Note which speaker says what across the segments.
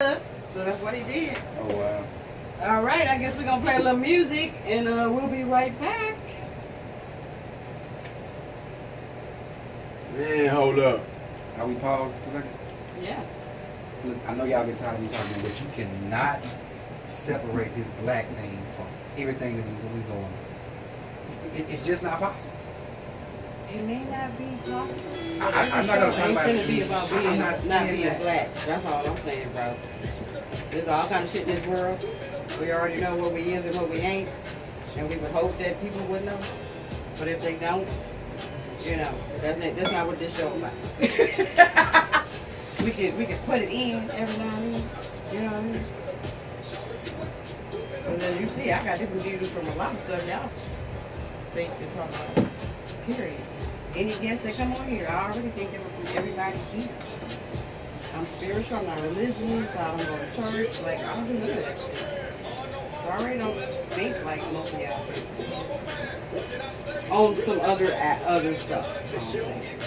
Speaker 1: So that's what he did.
Speaker 2: Oh, wow.
Speaker 1: All right, I guess we're going to play a little music, and we'll be right back.
Speaker 3: Man, hold up.
Speaker 2: Are we paused for a second?
Speaker 1: Yeah.
Speaker 2: Look, I know y'all get tired of me talking, but you cannot separate this black thing from everything that we go on. It's just not possible.
Speaker 1: It may not be possible.
Speaker 2: I'm not going to talk about
Speaker 1: it. It's going to be about being not being
Speaker 2: that.
Speaker 1: black. That's all I'm saying, bro. There's all kind of shit in this world. We already know what we is and what we ain't. And we would hope that people would know. But if they don't, you know, that's not what this show is about. we can put it in every now and then. You know what I mean? And as you see, I got different views from a lot of stuff y'all think they're talking about. Period. Any guests that come on here, I already think they were from everybody here. I'm spiritual, I'm not religious, I don't go to church, like I don't do none of that shit. So I already don't think like most of y'all think. On some other stuff. That's all I'm saying.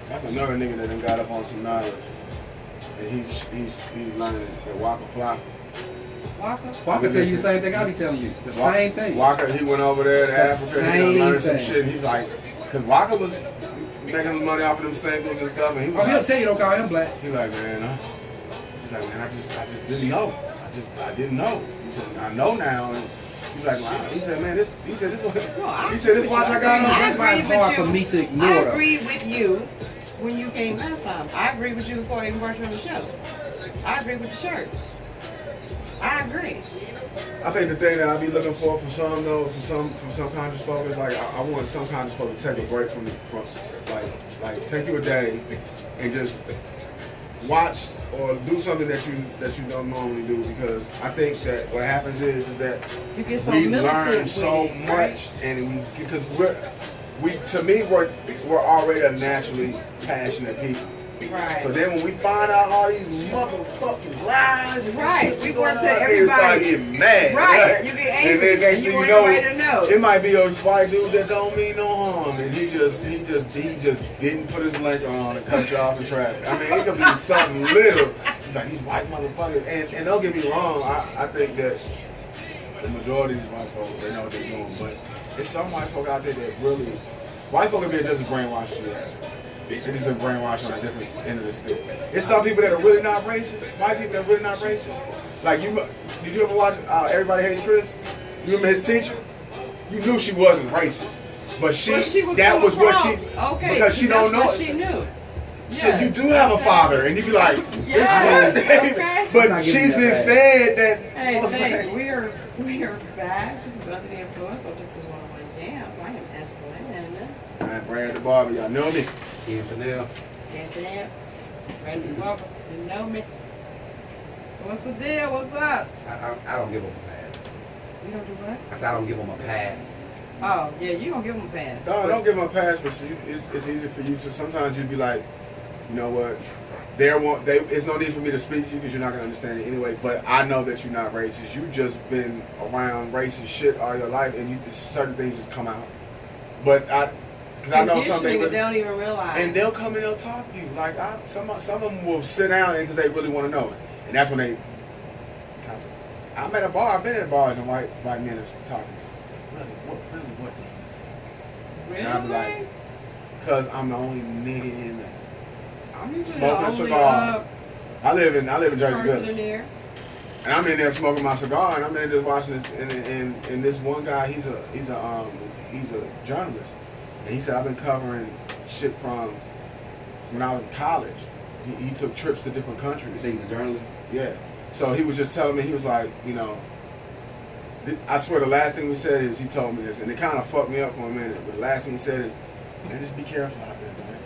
Speaker 3: That's another nigga that done got up on some knowledge. And he's learning that Walker fly.
Speaker 2: Walker tell you the same thing I be telling you. The same thing.
Speaker 3: Walker, he went over there to Africa, he done learned some
Speaker 2: thing.
Speaker 3: shit. He's like, because Walker was making money off of them singles and stuff, and he was
Speaker 2: Oh, he'll
Speaker 3: like,
Speaker 2: tell you don't call him black.
Speaker 3: he's like, man, I just didn't know. I didn't know. He said, I know now. And he's like, wow. He said, man, this watch I got on.
Speaker 2: That's why it's hard for me to ignore
Speaker 1: I
Speaker 2: them.
Speaker 1: agree with you when you came last time. I agree with you before I even brought you on the show. I agree with the shirt. I agree.
Speaker 3: I think the thing that I be looking for some though, from some conscious folk is like I want some conscious folk to take a break from like take you a day and just watch or do something that you don't normally do, because I think that what happens is that
Speaker 1: You get so
Speaker 3: we
Speaker 1: militant
Speaker 3: learn
Speaker 1: with
Speaker 3: so
Speaker 1: it,
Speaker 3: much,
Speaker 1: right?
Speaker 3: and because we're already a naturally passionate people.
Speaker 1: Right.
Speaker 3: So then when we find out all these motherfucking lies and
Speaker 1: Right.
Speaker 3: shit
Speaker 1: We
Speaker 3: going
Speaker 1: want
Speaker 3: on,
Speaker 1: to
Speaker 3: niggas start
Speaker 1: everybody.
Speaker 3: getting mad.
Speaker 1: Right. You get angry.
Speaker 3: And then next
Speaker 1: and
Speaker 3: thing
Speaker 1: you
Speaker 3: you know,
Speaker 1: want everybody to know.
Speaker 3: it might be a white dude that don't mean no harm, and he just didn't put his blanket on and cut you off in traffic. I mean, it could be something little. Like these white motherfuckers. And don't get me wrong, I think that the majority of these white folks, they know what they're doing, but there's some white folk out there that really, white folk have been just as brainwashed as that. They just been brainwashed on a different end of the stick. It's some people that are really not racist, white people that are really not racist. Like did you ever watch Everybody Hates Chris? You remember his teacher? You knew she wasn't racist, but she that was what she,
Speaker 1: okay,
Speaker 3: because she don't know
Speaker 1: what
Speaker 3: it.
Speaker 1: she knew.
Speaker 3: So you do have a father, and you be like, this
Speaker 1: Yes,
Speaker 3: what?
Speaker 1: okay.
Speaker 3: But she's been fed that.
Speaker 1: Hey, we are back. This is Under the Influence, so this is one of my jams. I am S. Lynn.
Speaker 3: I'm Bryant the Barber, y'all know me.
Speaker 2: Chanel.
Speaker 1: Anthony, Randy Walker, you know me. What's the deal? What's up?
Speaker 2: I don't give them a pass.
Speaker 1: You don't do what?
Speaker 2: I said I don't give them a pass.
Speaker 1: Oh, yeah, you don't give them a pass.
Speaker 3: No, don't give them a pass, but it's easy for you to. Sometimes you'd be like, you know what? There's no need for me to speak to you because you're not gonna understand it anyway. But I know that you're not racist. You've just been around racist shit all your life, and certain things just come out. But because I know some people
Speaker 1: they don't even realize,
Speaker 3: and they'll come and they'll talk to you. Like some of them will sit down because they really want to know it, and that's when they. I'm at a bar. I've been at bars and white men are talking. Really, what do you think?
Speaker 1: really?
Speaker 3: And I'll be like, because I'm the only nigga in there.
Speaker 1: I'm usually
Speaker 3: Smoking a cigar. I live in Jersey Village. And I'm in there smoking my cigar, and I'm in there just watching it. And this one guy, he's a journalist, and he said I've been covering shit from when I was in college. He took trips to different countries.
Speaker 2: You say he's a journalist?
Speaker 3: Yeah. So he was just telling me, he was like, you know, I swear the last thing he said is, he told me this, and it kind of fucked me up for a minute. But the last thing he said is, man, just be careful out there, man.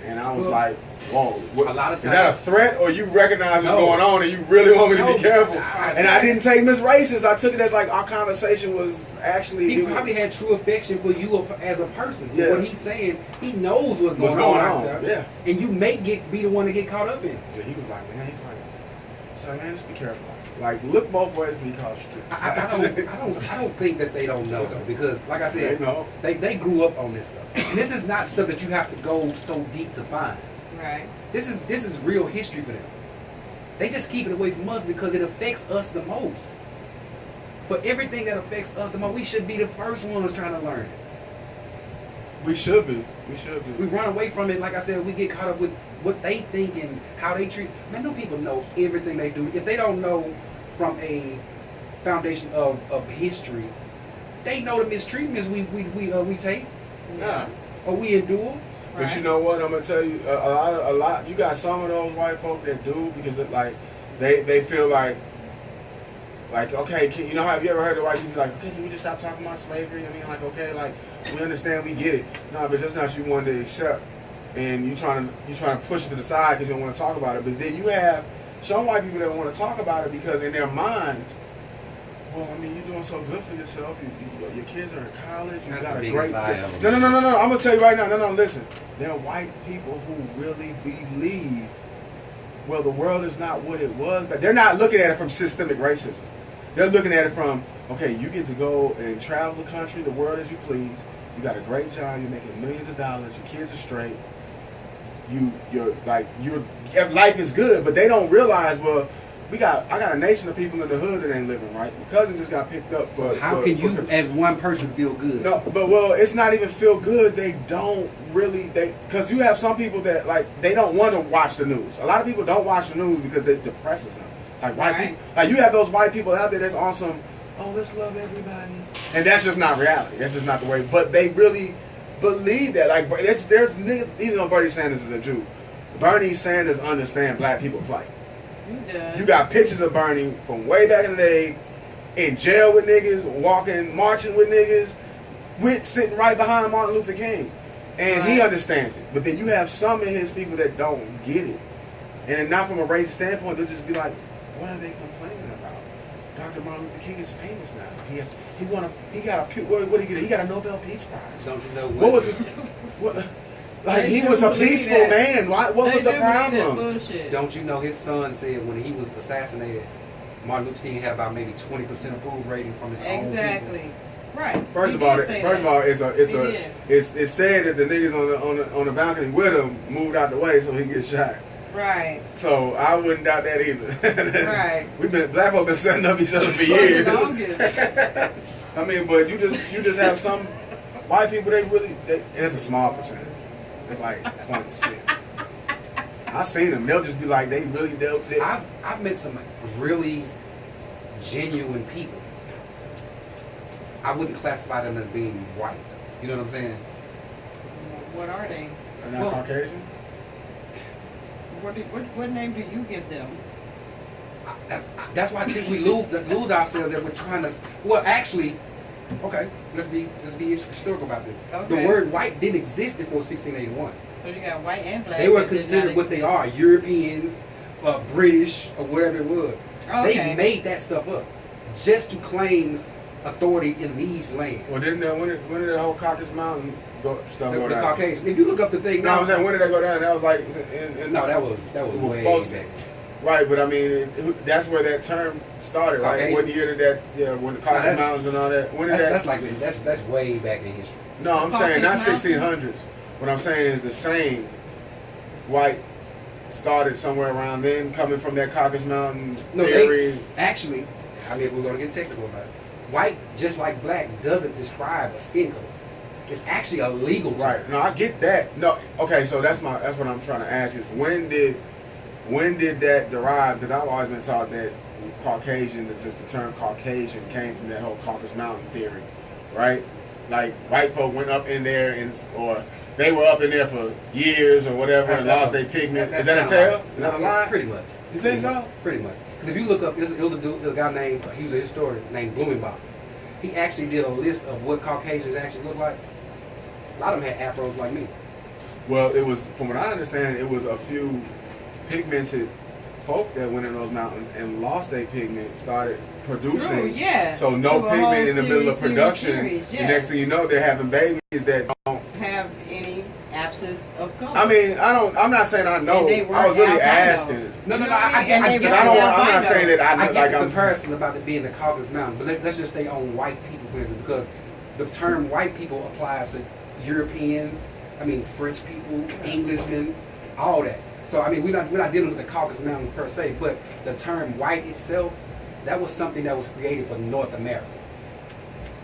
Speaker 3: And I was like, whoa,
Speaker 2: a lot of times,
Speaker 3: is that a threat, or you recognize what's going on and you really want me to be careful? And I didn't take Miss Racist. I took it as like our conversation was actually.
Speaker 2: He probably had true affection for you as a person.
Speaker 3: Yeah.
Speaker 2: What he's saying, he knows what's going on out there.
Speaker 3: Yeah.
Speaker 2: And you may be the one to get caught up in it.
Speaker 3: Yeah, he was like, man, he's like, So man, just be careful. Like, look both ways when you cross the street.
Speaker 2: I don't think that they don't know though, because like I said,
Speaker 3: They know.
Speaker 2: They grew up on this stuff, and this is not stuff that you have to go so deep to find.
Speaker 1: Right.
Speaker 2: This is real history for them. They just keep it away from us because it affects us the most. For everything that affects us the most, we should be the first ones trying to learn it.
Speaker 3: We should be. We should be.
Speaker 2: We run away from it. Like I said, we get caught up with what they think and how they treat. Man, no people know everything they do. If they don't know from a foundation of history, they know the mistreatments we take
Speaker 3: Yeah.
Speaker 2: or we endure.
Speaker 3: But you know what? I'm gonna tell you a lot. You got some of those white folk that do because it, like they feel like okay, you know, have you ever heard the white people be like, okay, can we just stop talking about slavery? I mean, like, okay, like we understand, we get it. No, but that's not what you wanted to accept, and you trying to push it to the side because you don't want to talk about it. But then you have some white people that want to talk about it because in their minds, well, I mean, you're doing so good for yourself. Your kids are in college. You got a great. No. I'm gonna tell you right now. No. Listen, there are white people who really believe, well, the world is not what it was, but they're not looking at it from systemic racism. They're looking at it from, okay, you get to go and travel the country, the world as you please. You got a great job. You're making millions of dollars. Your kids are straight. Your life is good, but they don't realize, well, I got a nation of people in the hood that ain't living right. My cousin just got picked up for.
Speaker 2: How can you, as one person, feel good?
Speaker 3: No, but well, it's not even feel good. They don't really. Because you have some people that they don't want to watch the news. A lot of people don't watch the news because it depresses them. Like white people, like you have those white people out there that's on some, oh, let's love everybody, and that's just not reality. That's just not the way. But they really believe that. Like there's niggas, even though Bernie Sanders is a Jew, Bernie Sanders understands black people plight. You got pictures of Bernie from way back in the day, in jail with niggas, marching with niggas, sitting right behind Martin Luther King, and he understands it. But then you have some of his people that don't get it, and not from a racist standpoint, they'll just be like, what are they complaining about? Dr. Martin Luther King is famous now. He got a Nobel Peace Prize.
Speaker 2: Don't you know
Speaker 3: what was it? What? Like he was a peaceful man. What was the problem?
Speaker 2: Don't you know his son said when he was assassinated, Martin Luther King had about maybe 20% approval rating from his own people.
Speaker 1: Exactly. Right.
Speaker 3: First of all, it's said that the niggas on the balcony with him moved out the way so he can get shot.
Speaker 1: Right.
Speaker 3: So I wouldn't doubt that either.
Speaker 1: Right.
Speaker 3: Black folk been setting up each other for years. I mean, but you just have some white people. And it's a small percentage. It's like 0.6. I've seen them. They'll just be like, I've
Speaker 2: met some really genuine people. I wouldn't classify them as being white. You know what I'm saying?
Speaker 1: What are they?
Speaker 3: They're not Caucasian?
Speaker 1: What name do you give them?
Speaker 2: That's why I think we lose ourselves that we're trying to. Well, actually, okay. Let's be historical about this. Okay. The word white didn't exist before 1681.
Speaker 1: So you got white and black.
Speaker 2: They were considered what they are: Europeans, British, or whatever it was. Okay. They made that stuff up just to claim authority in these lands.
Speaker 3: Well, when did the whole Caucasus Mountain go down?
Speaker 2: The Caucasian. If you look up the thing now,
Speaker 3: I'm saying, when did that go down? That was like
Speaker 2: that was way back.
Speaker 3: Right, but I mean, that's where that term started, right? What year did that? Yeah, when the Caucasus Mountains and all that. When did
Speaker 2: that's way back in history.
Speaker 3: No, I'm saying not 1600s. What I'm saying is the same white started somewhere around then, coming from that Caucasus Mountain theory.
Speaker 2: Actually, I mean, we're going to get technical about it. White, just like black, doesn't describe a skin color. It's actually a legal term.
Speaker 3: Right. No, I get that. No, okay. So that's what I'm trying to ask is when did that derive? Because I've always been taught that Caucasian, just the term Caucasian, came from that whole Caucasus Mountain theory, right? Like white folk went up in there or they were up in there for years or whatever and lost their pigment. Is that a tale? Is that a lie?
Speaker 2: Pretty much.
Speaker 3: You think so?
Speaker 2: Pretty much. Because if you look up, it was a guy named, he was a historian named Blumenbach. He actually did a list of what Caucasians actually look like. A lot of them had afros like me.
Speaker 3: Well, it was, from what I understand, it was a few pigmented folk that went in those mountains and lost their pigment, started producing.
Speaker 1: True, yeah.
Speaker 3: So no pigment in the middle of production.
Speaker 1: Series, yeah.
Speaker 3: The next thing you know, they're having babies that don't
Speaker 1: have any absence of color.
Speaker 3: I mean, I'm not saying I know.
Speaker 1: And they
Speaker 3: I was
Speaker 1: were
Speaker 3: really
Speaker 1: albino.
Speaker 3: asking.
Speaker 2: No,
Speaker 1: You know what
Speaker 2: I
Speaker 1: I mean?
Speaker 2: get
Speaker 1: And they
Speaker 2: it.
Speaker 1: were
Speaker 3: I'm not
Speaker 1: albino.
Speaker 3: saying that I
Speaker 2: I
Speaker 3: know.
Speaker 2: get
Speaker 3: Like
Speaker 2: the
Speaker 3: I'm.
Speaker 2: comparison about it being the Caucasus Mountain, but let's just stay on white people, for instance, because the term white people applies to Europeans, I mean French people, Englishmen, all that. So I mean we're not dealing with the Caucasus Mountains per se, but the term white itself, that was something that was created for North America.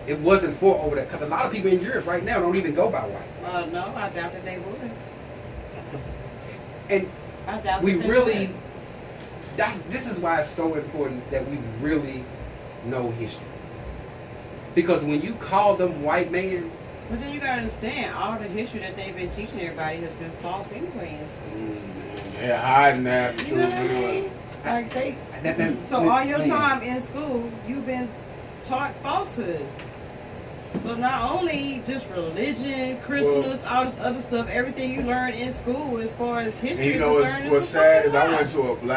Speaker 2: It wasn't for over there, because a lot of people in Europe right now don't even go by white.
Speaker 1: No, I doubt that they would.
Speaker 2: And
Speaker 1: I doubt
Speaker 2: we
Speaker 1: that they
Speaker 2: really,
Speaker 1: would.
Speaker 2: this is why it's so important that we really know history. Because when you call them white man,
Speaker 1: But then you gotta understand, all the history that they've been teaching everybody has been false anyway in schools.
Speaker 3: Yeah, hiding that.
Speaker 1: You know what I mean? Like so all your time in school, you've been taught falsehoods. So not only just religion, Christmas, all this other stuff, everything you learn in school as far as history
Speaker 3: And you
Speaker 1: is
Speaker 3: know
Speaker 1: concerned.
Speaker 3: what's
Speaker 1: is
Speaker 3: sad is I
Speaker 1: lie.
Speaker 3: went to an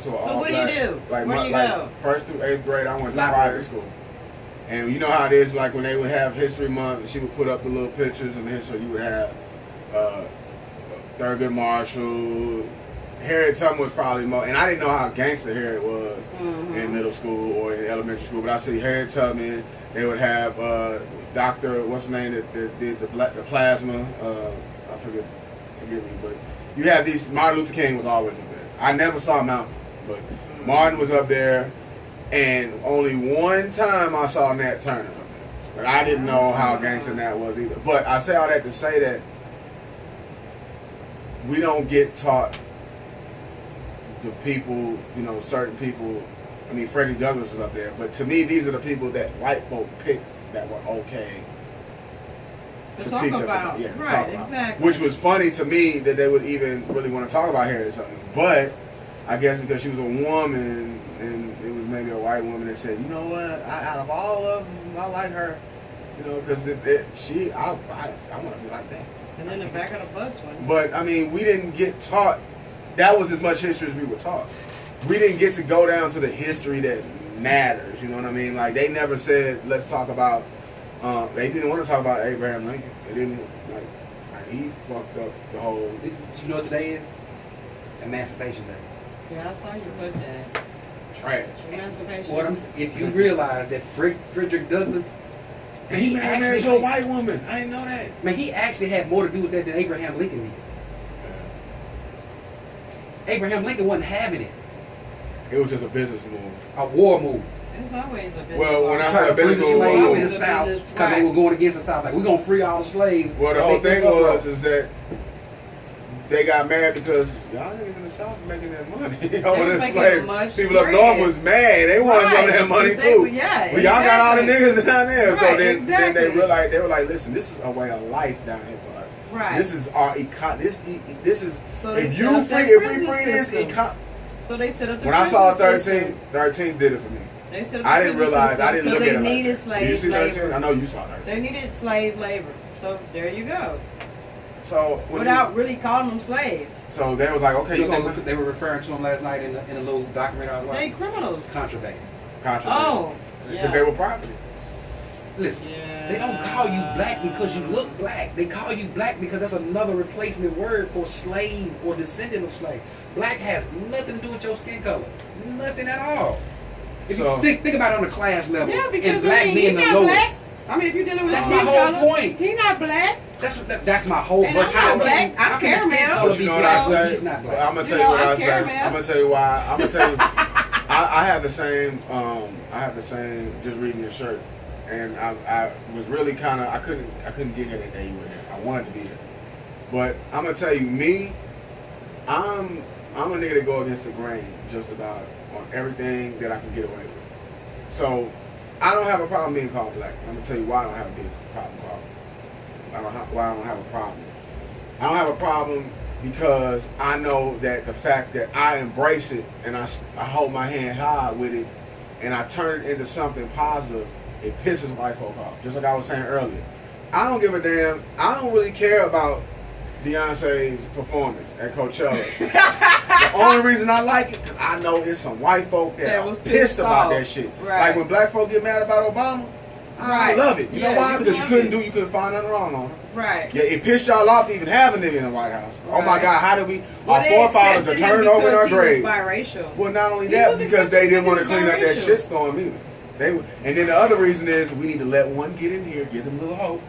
Speaker 1: So
Speaker 3: all
Speaker 1: what do you
Speaker 3: black.
Speaker 1: do?
Speaker 3: Like
Speaker 1: Where do you
Speaker 3: like
Speaker 1: go?
Speaker 3: 1st through 8th grade, I went to
Speaker 2: Library.
Speaker 3: private school. And you know how it is, like when they would have History Month, she would put up the little pictures and history. You would have Thurgood Marshall, Harriet Tubman was probably more. And I didn't know how gangster Harriet was in middle school or in elementary school, but I see Harriet Tubman. They would have Dr. What's the name that did the plasma? I forget me, but you had these. Martin Luther King was always up there. I never saw Malcolm, but Martin was up there. And only one time I saw Nat Turner up there. But I didn't know how gangster Nat was either. But I say all that to say that we don't get taught the people, you know, certain people. I mean, Freddie Douglass was up there. But to me, these are the people that white folk picked that were okay to
Speaker 1: talk
Speaker 3: teach us
Speaker 1: about.
Speaker 3: about. Yeah,
Speaker 1: Right,
Speaker 3: talk about.
Speaker 1: exactly.
Speaker 3: Which was funny to me that they would even really want to talk about Harriet Tubman. But I guess because she was a woman and it was maybe a white woman that said, you know what, out of all of them, I like her. You know, because I want to be like that.
Speaker 1: And then the back of the bus one.
Speaker 3: But, I mean, we didn't get taught, that was as much history as we were taught. We didn't get to go down to the history that matters, you know what I mean? Like, they never said, let's talk about, they didn't want to talk about Abraham Lincoln. They didn't, like he fucked up the whole.
Speaker 2: do you know what today is? Emancipation Day.
Speaker 1: Yeah, I saw you put that.
Speaker 3: Trash.
Speaker 1: Emancipation.
Speaker 2: What I'm saying, if you realize that Frederick Douglass,
Speaker 3: And he married to a white woman. I didn't know that.
Speaker 2: man, he actually had more to do with that than Abraham Lincoln did. Abraham Lincoln wasn't having it.
Speaker 3: It was just a business move.
Speaker 2: A war move.
Speaker 1: It's always a business.
Speaker 3: Well, when I
Speaker 1: law.
Speaker 3: say a
Speaker 2: Free the
Speaker 3: business
Speaker 2: slaves in
Speaker 3: move,
Speaker 2: the
Speaker 1: It's a
Speaker 2: South
Speaker 1: business,
Speaker 2: because they
Speaker 1: right.
Speaker 2: were going against the South. Like, we're going to free all the slaves.
Speaker 3: well, the
Speaker 2: and
Speaker 3: whole
Speaker 2: make this
Speaker 3: thing
Speaker 2: uproar.
Speaker 3: was is that they got mad because y'all niggas in the South making that money over
Speaker 1: was
Speaker 3: the
Speaker 1: making
Speaker 3: slave.
Speaker 1: much
Speaker 3: People up
Speaker 1: bread.
Speaker 3: north was mad. They wanted some of
Speaker 1: Right.
Speaker 3: that money
Speaker 1: They-
Speaker 3: too.
Speaker 1: yeah,
Speaker 3: But y'all got all the
Speaker 1: exactly.
Speaker 3: niggas down there. So
Speaker 1: Right,
Speaker 3: then
Speaker 1: exactly.
Speaker 3: they realized, they were like, listen, this is a way of life down here for us.
Speaker 1: Right.
Speaker 3: This is our this is
Speaker 1: So they
Speaker 3: if
Speaker 1: set
Speaker 3: you
Speaker 1: up
Speaker 3: free
Speaker 1: that
Speaker 3: if we
Speaker 1: prison
Speaker 3: free this
Speaker 1: system. So they set up the
Speaker 3: when I
Speaker 1: prison
Speaker 3: saw
Speaker 1: system.
Speaker 3: 13 did it for me.
Speaker 1: They set up
Speaker 3: I
Speaker 1: the
Speaker 3: didn't
Speaker 1: prison
Speaker 3: realize,
Speaker 1: system
Speaker 3: I didn't look
Speaker 1: because
Speaker 3: at it
Speaker 1: they
Speaker 3: like
Speaker 1: needed
Speaker 3: that.
Speaker 1: slave
Speaker 3: Did you see 13?
Speaker 1: labor.
Speaker 3: I know you saw 13.
Speaker 1: They needed slave labor. So there you go.
Speaker 3: So when
Speaker 1: Without really calling them slaves.
Speaker 3: so they was like, okay,
Speaker 2: You
Speaker 3: you
Speaker 2: know,
Speaker 3: gonna
Speaker 2: they were referring to him last night in a little documentary I was
Speaker 1: They
Speaker 2: watching.
Speaker 1: criminals.
Speaker 2: Contraband.
Speaker 3: contradict.
Speaker 1: Oh.
Speaker 3: Because
Speaker 1: Yeah.
Speaker 3: they were property.
Speaker 2: Listen,
Speaker 1: Yeah.
Speaker 2: they don't call you black because you look black. They call you black because that's another replacement word for slave or descendant of slave. Black has nothing to do with your skin color. Nothing at all. If
Speaker 3: So-
Speaker 2: you think about it on a class level,
Speaker 1: Yeah, because
Speaker 2: and black
Speaker 1: I mean,
Speaker 2: being
Speaker 1: he
Speaker 2: the
Speaker 1: not
Speaker 2: lowest.
Speaker 1: black. I mean, if you're dealing with
Speaker 2: That's
Speaker 1: skin
Speaker 2: my whole
Speaker 1: color,
Speaker 2: point.
Speaker 1: he not black.
Speaker 2: That's my whole.
Speaker 1: And I'm not black. I'm
Speaker 2: How can his skin
Speaker 1: caramel.
Speaker 2: color
Speaker 3: But
Speaker 2: be
Speaker 3: you know what
Speaker 2: black
Speaker 3: I
Speaker 2: when
Speaker 3: say?
Speaker 2: he's not black?
Speaker 3: I'm gonna
Speaker 1: You
Speaker 3: tell
Speaker 1: know,
Speaker 3: you what
Speaker 1: I'm
Speaker 3: I say.
Speaker 1: caramel.
Speaker 3: I'm gonna tell you why. I'm gonna tell you. I have the same. I have the same. Just reading your shirt, and I was really kind of. I couldn't get here that day you were here. I wanted to be here, but I'm gonna tell you, me. I'm a nigga that go against the grain just about on everything that I can get away with. So I don't have a problem being called black. I'm gonna tell you why I don't have a big problem called. Why I don't have a problem. I don't have a problem because I know that the fact that I embrace it and I hold my hand high with it and I turn it into something positive, it pisses white folk off. Just like I was saying earlier. I don't give a damn. I don't really care about Beyonce's performance at Coachella. The only reason I like it because I know it's some white folk that
Speaker 1: That
Speaker 3: are
Speaker 1: was
Speaker 3: pissed
Speaker 1: pissed
Speaker 3: about
Speaker 1: off.
Speaker 3: that shit.
Speaker 1: Right.
Speaker 3: Like when black folk get mad about Obama, I love it. You know why? Because you couldn't find nothing wrong on it.
Speaker 1: Right.
Speaker 3: Yeah, it pissed y'all off to even have a nigga in the White House.
Speaker 1: Right.
Speaker 3: Oh my God, how did we?
Speaker 1: Well,
Speaker 3: our forefathers are turning over in our graves.
Speaker 1: Biracial.
Speaker 3: Well, not only that, because they didn't want to clean up that shitstorm either. And then the other reason is we need to let one get in here, give them a little hope.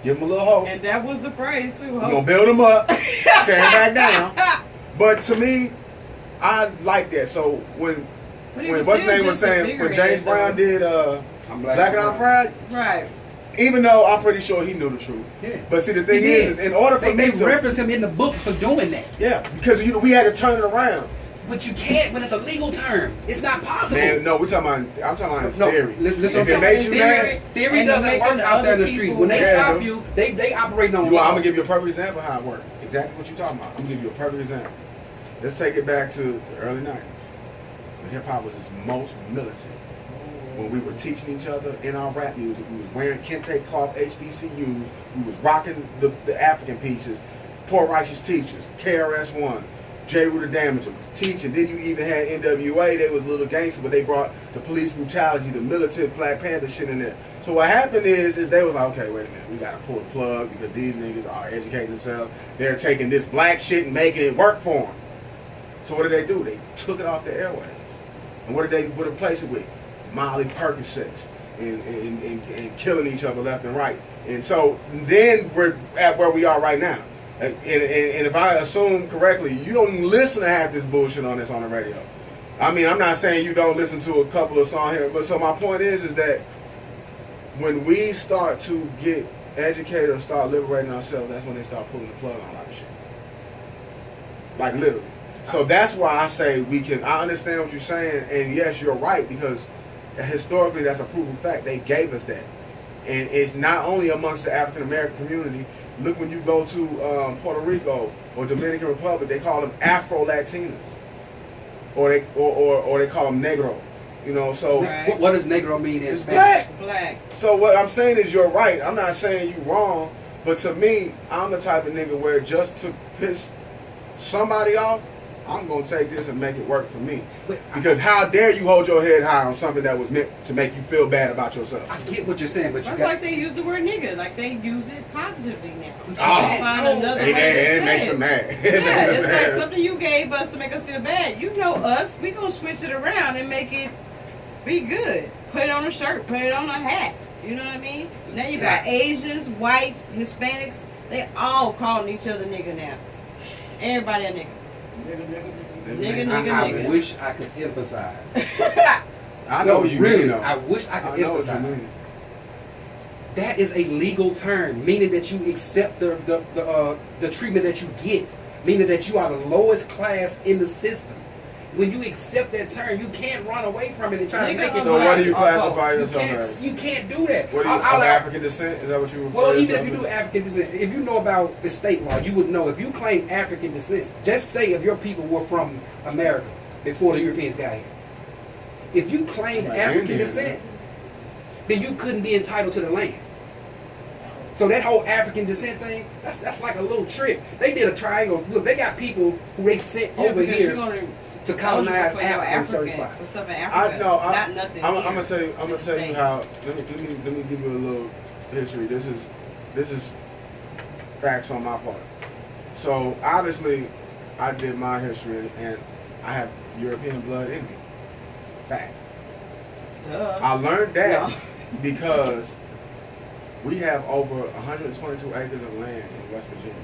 Speaker 3: Give them a little hope.
Speaker 1: And that was the phrase too. Hope.
Speaker 3: We're gonna build them up, tear them back down. But to me, I like that. So when what's name was saying when James Brown did Black and I'm Proud,
Speaker 1: right?
Speaker 3: Even though I'm pretty sure he knew the truth.
Speaker 2: Yeah.
Speaker 3: But see, the thing is, in order for me to
Speaker 2: reference him in the book for doing that.
Speaker 3: Yeah, because we had to turn it around.
Speaker 2: But you can't when it's a legal term. It's not possible.
Speaker 3: Man, no, I'm talking about theory.
Speaker 2: Listen,
Speaker 3: if it makes you mad,
Speaker 2: theory doesn't work out there in the streets. When they stop you, they operate on law.
Speaker 3: I'm gonna give you a perfect example of how it works. Exactly what you're talking about. I'm gonna give you a perfect example. Let's take it back to the early 90s. When hip hop was its most militant. When we were teaching each other in our rap music, we was wearing kente cloth HBCUs, we was rocking the African pieces, Poor Righteous Teachers, KRS-One, J. Rue the Damager was teaching. Then you even had NWA, they was little gangster, but they brought the police brutality, the militant Black Panther shit in there. So what happened is they was like, okay, wait a minute, we gotta pull the plug because these niggas are educating themselves. They're taking this black shit and making it work for them. So what did they do? They took it off the airwaves. And what did they replace it with? Molly Percocets and killing each other left and right. And so then we're at where we are right now. And if I assume correctly, you don't listen to half this bullshit on the radio. I mean, I'm not saying you don't listen to a couple of songs here, but so my point is that when we start to get educated or start liberating ourselves, that's when they start pulling the plug on a lot of shit. Like literally. So that's why I say I understand what you're saying, and yes, you're right, because historically that's a proven fact. They gave us that. And it's not only amongst the African American community. Look, when you go to Puerto Rico or Dominican Republic, they call them Afro-Latinos. Or they call them Negro. You know, so
Speaker 2: right. What does Negro mean in
Speaker 3: Spanish?
Speaker 1: Black.
Speaker 3: So what I'm saying is you're right. I'm not saying you wrong, but to me, I'm the type of nigga where just to piss somebody off, I'm going to take this and make it work for me. Because how dare you hold your head high on something that was meant to make you feel bad about yourself?
Speaker 2: I get what you're saying, but
Speaker 1: that's like they use the word nigga. Like they use it positively now.
Speaker 3: It makes them mad.
Speaker 1: Yeah, it's like something you gave us to make us feel bad. You know us. We going to switch it around and make it be good. Put it on a shirt. Put it on a hat. You know what I mean? Now you got Asians, whites, Hispanics. They all calling each other nigga now. Everybody a nigga. Nigga.
Speaker 2: I wish I could emphasize.
Speaker 3: I know you
Speaker 2: really.
Speaker 3: mean though.
Speaker 2: I wish I could emphasize. That is a legal term, meaning that you accept the treatment that you get, meaning that you are the lowest class in the system. When you accept that term, you can't run away from it and try to make it.
Speaker 3: So what do you classify yourself as?
Speaker 2: You can't do that.
Speaker 3: What are you, of African descent? Is that what you refer to?
Speaker 2: Well, even if you do African descent, if you know about the state law, you would know. If you claim African descent, just say if your people were from America before the Europeans got here. If you claim African descent, then you couldn't be entitled to the land. So that whole African descent thing, that's like a little trick. They did a triangle. Look, they got people who they sent over here to colonize Africa in certain spots.
Speaker 1: Stuff in Africa. Not nothing.
Speaker 3: I'm gonna tell you how. Let me give you a little history. This is facts on my part. So obviously, I did my history, and I have European blood in me. It's a fact.
Speaker 1: Duh.
Speaker 3: I learned that because we have over 122 acres of land in West Virginia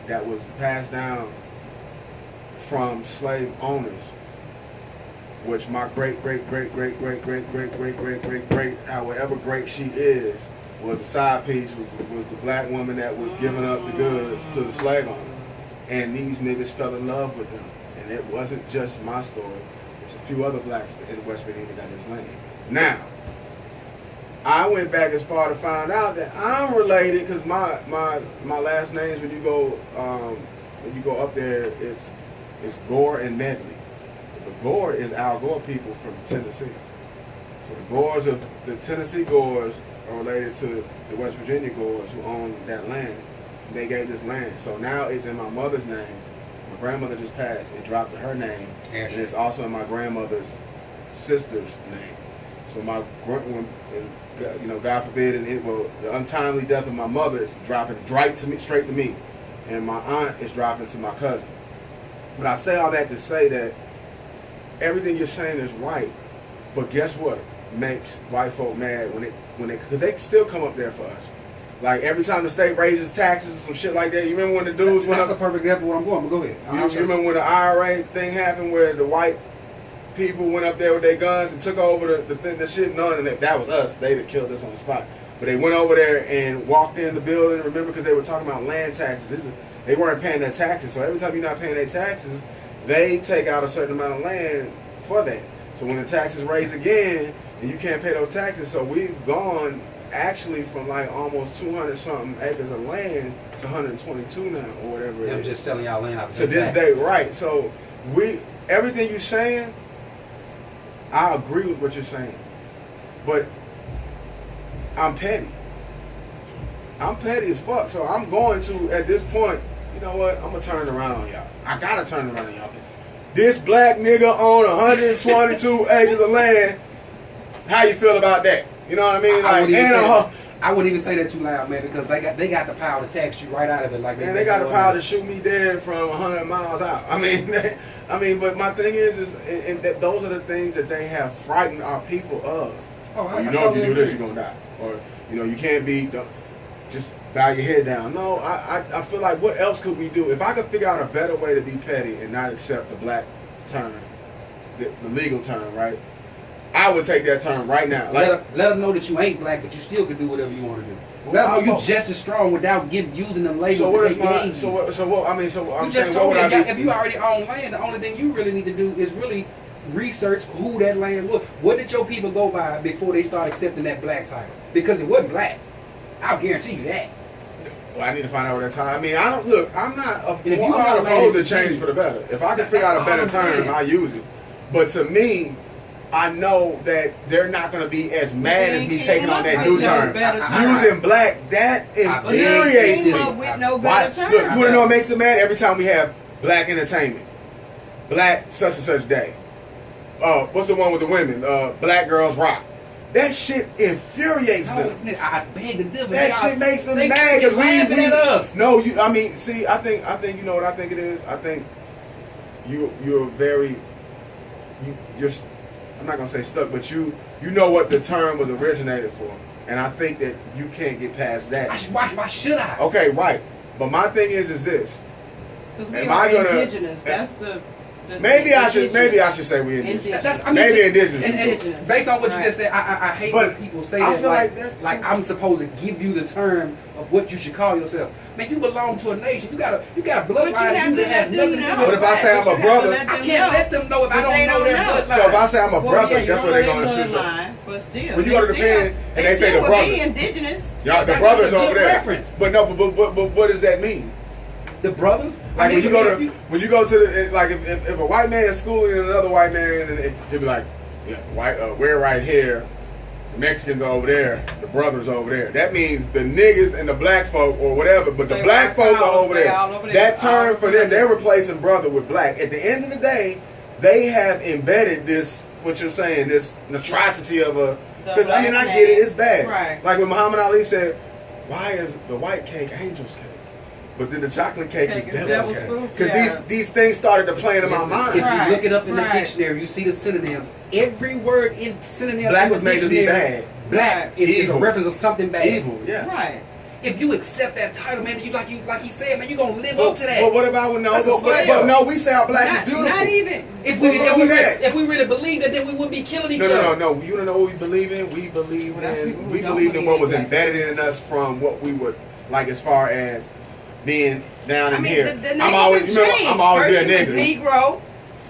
Speaker 3: that was passed down from slave owners, which my great, however great she is, was a side piece, was the black woman that was giving up the goods to the slave owner. And these niggas fell in love with them. And it wasn't just my story. It's a few other blacks in West Virginia that got this land. Now, I went back as far to find out that I'm related because my last names when you go up there it's Gore and Medley. The Gore is Al Gore people from Tennessee. So the Gores of the Tennessee Gores are related to the West Virginia Gores who own that land. They gave this land. So now it's in my mother's name. My grandmother just passed. It dropped to her name. And it's also in my grandmother's sister's name. So my God forbid, the untimely death of my mother is dropping straight to me, and my aunt is dropping to my cousin. But I say all that to say that everything you're saying is right, but guess what makes white folk mad because they still come up there for us. Like every time the state raises taxes or some shit like that. You remember when the dudes went up?
Speaker 2: That's a perfect example of what I'm going. But go ahead.
Speaker 3: You remember when the IRA thing happened where the white people went up there with their guns and took over the shit? None, and if that was us, they'd have killed us on the spot. But they went over there and walked in the building. Remember, because they were talking about land taxes. They weren't paying their taxes. So every time you're not paying their taxes, they take out a certain amount of land for that. So when the taxes raise again, and you can't pay those taxes, so we've gone actually from like almost 200 something acres of land to 122 now, or whatever it is.
Speaker 2: Them just selling y'all land out
Speaker 3: to this day, right? So everything you're saying, I agree with what you're saying, but I'm petty. I'm petty as fuck. So I'm going to, at this point, you know what? I'm gonna turn around on y'all. I gotta turn around on y'all. This black nigga own 122 acres of land. How you feel about that? You know what I mean?
Speaker 2: I wouldn't even say that too loud, man, because they got the power to tax you right out of it. Like
Speaker 3: they got the power to shoot me dead from 100 miles out. I mean, but my thing is that those are the things that they have frightened our people of. If you do this, you're gonna die, or you can't be. Just bow your head down. No, I feel like what else could we do? If I could figure out a better way to be petty and not accept the black term, the legal term, right? I would take that term right now. Like,
Speaker 2: let them know that you ain't black, but you still can do whatever you want to do. Let them know you just as strong without using them labels.
Speaker 3: So what is my? So what? I'm saying, what would I do?
Speaker 2: If you already own land, the only thing you really need to do is really research who that land was. What did your people go by before they start accepting that black title? Because it wasn't black. I'll guarantee you that.
Speaker 3: Well, I need to find out what that time. I mean, I'm not opposed to change for the better. If I can figure out a better term, I use it. But to me, I know that they're not going to be as mad as me taking on that new term. Using black, that infuriates me.
Speaker 1: With no better term.
Speaker 3: Look, you want to know what makes them mad? Every time we have black entertainment, black such and such day. What's the one with the women? Black Girls Rock. That shit infuriates them.
Speaker 2: I beg to differ.
Speaker 3: That shit makes them mad because laughing at us. No, see, I think you know what I think it is. I think you're I'm not gonna say stuck, but you know what the term was originated for, and I think that you can't get past that.
Speaker 2: Why should I?
Speaker 3: Okay, right. But my thing is this.
Speaker 1: Because we are indigenous. That's the.
Speaker 3: Maybe I should say we indigenous. Maybe indigenous.
Speaker 2: And based on what you just said, I hate when people say that. Like I'm supposed to give you the term of what you should call yourself. Man, you belong to a nation. You got a bloodline in you that has nothing to do with it.
Speaker 3: But if I say I'm a brother,
Speaker 2: I can't let them know if I don't know their bloodline.
Speaker 3: So if I say I'm a brother, that's what they're going to shoot.
Speaker 1: But still,
Speaker 3: when you go to the pen and they say the brothers,
Speaker 1: indigenous.
Speaker 3: Yeah, the brothers over there. But no, but what does that mean?
Speaker 2: The brothers.
Speaker 3: Like when you go to the like if a white man is schooling another white man, and he'll be like, yeah, we're right here, the Mexicans are over there, the brothers over there. That means the niggas and the black folk or whatever, but the black folk are over there. That term for them, they're replacing brother with black. At the end of the day, they have embedded this, what you're saying, this atrocity of a. Because I get it, it's bad.
Speaker 1: Right.
Speaker 3: Like when Muhammad Ali said, "Why is the white cake angel's cake?" But then the chocolate cake is devil's cake. Because these things started to play into my mind.
Speaker 2: If you look it up in the dictionary, you see the synonyms. Every word in synonyms.
Speaker 3: Black was made to be bad.
Speaker 2: Black is a reference of something bad.
Speaker 3: Evil, yeah.
Speaker 1: Right.
Speaker 2: If you accept that title, man, you like he said, man, you're gonna live up to that.
Speaker 3: But what about no? We say our black is beautiful.
Speaker 1: Not even.
Speaker 2: If we really believe that, then we wouldn't be killing each other.
Speaker 3: No. You don't know what we believe in. We believe in what was embedded in us from what we would like as far as being down in here. I'm always be a nigga.
Speaker 1: Negro.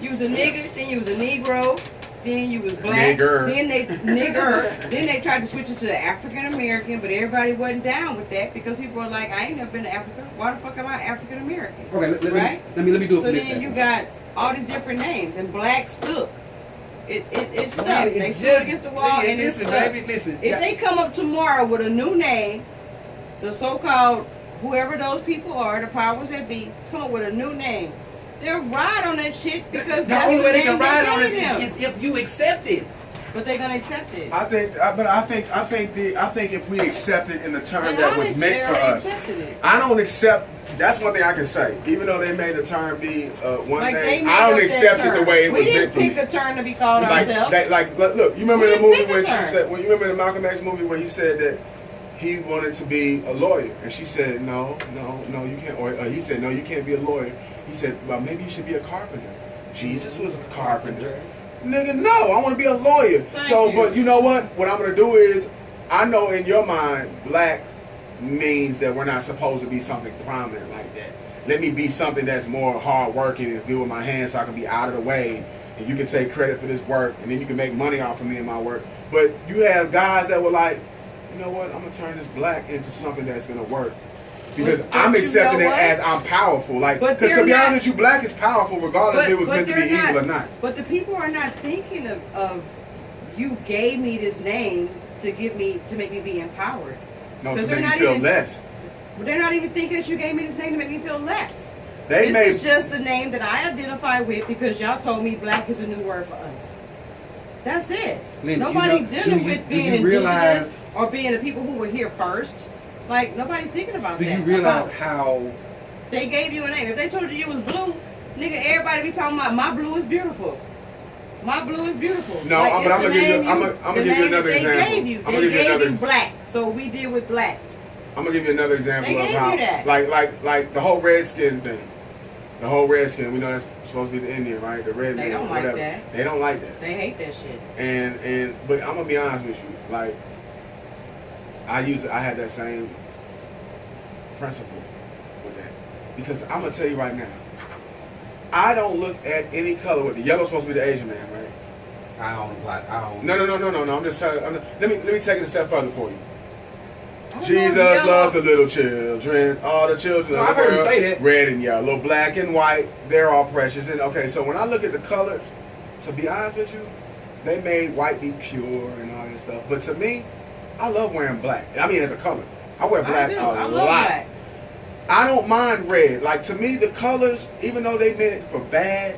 Speaker 1: You was a nigga, then you was a Negro, then you was black, then they tried to switch it to the African American, but everybody wasn't down with that because people were like, I ain't never been to Africa. Why the fuck am I African American?
Speaker 2: Okay,
Speaker 1: right?
Speaker 2: Let me do it.
Speaker 1: So then you got all these different names, and black stuck. It stuck. They stood against the wall, and it stuck. If they come up tomorrow with a new name, the so-called whoever those people are, the powers that be, come up with a new name. They'll ride on that shit because
Speaker 2: The
Speaker 1: that's
Speaker 2: only way they
Speaker 1: name
Speaker 2: can ride
Speaker 1: they
Speaker 2: on
Speaker 1: gave
Speaker 2: it
Speaker 1: them.
Speaker 2: is if you accept it.
Speaker 1: But they're gonna accept it.
Speaker 3: I think if we accept it in the term
Speaker 1: They
Speaker 3: that was meant for us,
Speaker 1: accepted it.
Speaker 3: I don't accept. That's one thing I can say. Even though they made the term be one
Speaker 1: Like
Speaker 3: thing,
Speaker 1: they
Speaker 3: I don't
Speaker 1: made up
Speaker 3: accept
Speaker 1: that
Speaker 3: it the
Speaker 1: term.
Speaker 3: way it was
Speaker 1: We
Speaker 3: meant
Speaker 1: didn't
Speaker 3: for me.
Speaker 1: pick a term to be called
Speaker 3: Like,
Speaker 1: ourselves.
Speaker 3: look, you remember
Speaker 1: We
Speaker 3: the movie
Speaker 1: didn't
Speaker 3: when
Speaker 1: pick
Speaker 3: she
Speaker 1: a term.
Speaker 3: said, when you remember the Malcolm X movie where he said that he wanted to be a lawyer, and she said, no, you can't. Or he said, no, you can't be a lawyer. He said, well, maybe you should be a carpenter. Jesus was a carpenter. Nigga, no, I want to be a lawyer.
Speaker 1: Thank you.
Speaker 3: But you know what? What I'm gonna do is, I know in your mind, black means that we're not supposed to be something prominent like that. Let me be something that's more hard working and good with my hands so I can be out of the way and you can take credit for this work and then you can make money off of me and my work. But you have guys that were like, you know what, I'm gonna turn this black into something that's gonna work. Because
Speaker 1: But
Speaker 3: I'm
Speaker 1: you
Speaker 3: accepting
Speaker 1: know
Speaker 3: it
Speaker 1: what?
Speaker 3: as I'm powerful. Like,
Speaker 1: But
Speaker 3: because to
Speaker 1: they're
Speaker 3: be
Speaker 1: not-
Speaker 3: honest with you, black is powerful regardless if it was meant to be
Speaker 1: they're
Speaker 3: evil or not.
Speaker 1: But the people are not thinking of you gave me this name to make me be empowered.
Speaker 3: No,
Speaker 1: 'Cause
Speaker 3: to
Speaker 1: they're
Speaker 3: make
Speaker 1: not
Speaker 3: you feel
Speaker 1: even-
Speaker 3: less.
Speaker 1: They're not even thinking that you gave me this name to make me feel less.
Speaker 3: They
Speaker 1: This
Speaker 3: made
Speaker 1: is just a name that I identify with because y'all told me black is a new word for us. That's it.
Speaker 2: Lynn,
Speaker 1: Nobody
Speaker 2: you know-
Speaker 1: dealing
Speaker 2: do you-
Speaker 1: with
Speaker 2: do
Speaker 1: being
Speaker 2: you
Speaker 1: indigenous
Speaker 2: realize-
Speaker 1: or being the people who were here first. Like, nobody's thinking about
Speaker 2: Do
Speaker 1: that.
Speaker 2: you realize
Speaker 1: About-
Speaker 2: how
Speaker 1: they gave you a name. If they told you was blue, nigga, everybody be talking about my blue is beautiful. My blue is beautiful.
Speaker 3: No,
Speaker 1: Like,
Speaker 3: but
Speaker 1: it's
Speaker 3: I'm
Speaker 1: the
Speaker 3: gonna give you.
Speaker 1: name
Speaker 3: I'm gonna
Speaker 1: the
Speaker 3: give you
Speaker 1: name
Speaker 3: another
Speaker 1: that
Speaker 3: example.
Speaker 1: They gave you.
Speaker 3: I'm
Speaker 1: They
Speaker 3: gonna give you
Speaker 1: gave
Speaker 3: another.
Speaker 1: you black, so we did with black.
Speaker 3: I'm gonna give you another example
Speaker 1: They
Speaker 3: of
Speaker 1: gave
Speaker 3: how,
Speaker 1: you that.
Speaker 3: like the whole redskin thing. The whole redskin. We know that's supposed to be the Indian, right? The red
Speaker 1: They
Speaker 3: man,
Speaker 1: don't like
Speaker 3: whatever.
Speaker 1: that.
Speaker 3: They don't like that.
Speaker 1: They hate that shit.
Speaker 3: But I'm gonna be honest with you. Like, I had that same principle with that because I'm gonna tell you right now. I don't look at any color. With the yellow's supposed to be the Asian man, right?
Speaker 2: I don't like
Speaker 3: No. I'm just telling. Let me take it a step further for you.
Speaker 1: I don't know,
Speaker 3: Jesus
Speaker 1: yellow-
Speaker 3: loves the little children. All the children
Speaker 2: No,
Speaker 3: of
Speaker 2: I've
Speaker 3: the
Speaker 2: heard him
Speaker 3: world,
Speaker 2: say that.
Speaker 3: red and yellow, black and white, they're all precious. And okay, so when I look at the colors, to be honest with you, they made white be pure and all that stuff. But to me, I love wearing black. I mean, as a color, I wear black
Speaker 1: I do.
Speaker 3: a
Speaker 1: I love
Speaker 3: lot.
Speaker 1: black.
Speaker 3: I don't mind red. Like, to me, the colors, even though they meant it for bad,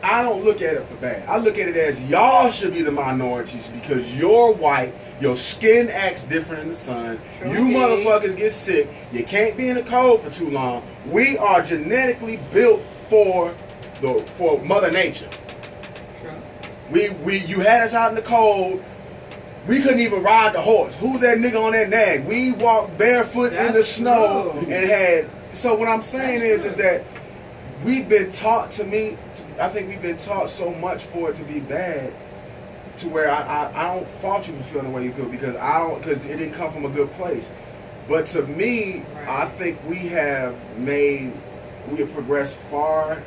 Speaker 3: I don't look at it for bad. I look at it as y'all should be the minorities because you're white, your skin acts different in the sun,
Speaker 1: Sure
Speaker 3: you
Speaker 1: did.
Speaker 3: motherfuckers get sick, you can't be in the cold for too long. We are genetically built for Mother Nature.
Speaker 1: True.
Speaker 3: You had us out in the cold. We couldn't even ride the horse. Who's that nigga on that nag? We walked barefoot in the
Speaker 1: That's
Speaker 3: snow
Speaker 1: true.
Speaker 3: and had. So what I'm saying
Speaker 1: That's
Speaker 3: is
Speaker 1: true.
Speaker 3: that we've been taught. I think we've been taught so much for it to be bad, to where I don't fault you for feeling the way you feel because it didn't come from a good place. But to me,
Speaker 1: Right.
Speaker 3: I think we have progressed far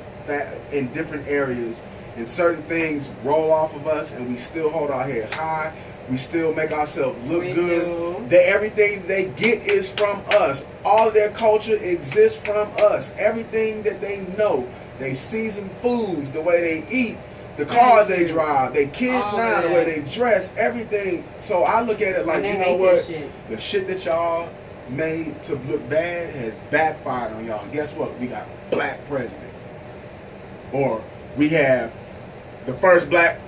Speaker 3: in different areas, and certain things roll off of us, and we still hold our head high. We still make ourselves look
Speaker 1: We
Speaker 3: good.
Speaker 1: do.
Speaker 3: That everything they get is from us. All of their culture exists from us. Everything that they know, they season foods, the way they eat, the cars they drive, their kids
Speaker 1: All
Speaker 3: now, the
Speaker 1: that.
Speaker 3: way they dress, everything. So I look at it like,
Speaker 1: And they
Speaker 3: you know
Speaker 1: hate
Speaker 3: what?
Speaker 1: that shit.
Speaker 3: The shit that y'all made to look bad has backfired on y'all. And guess what? We got a black president. Or we have the first black.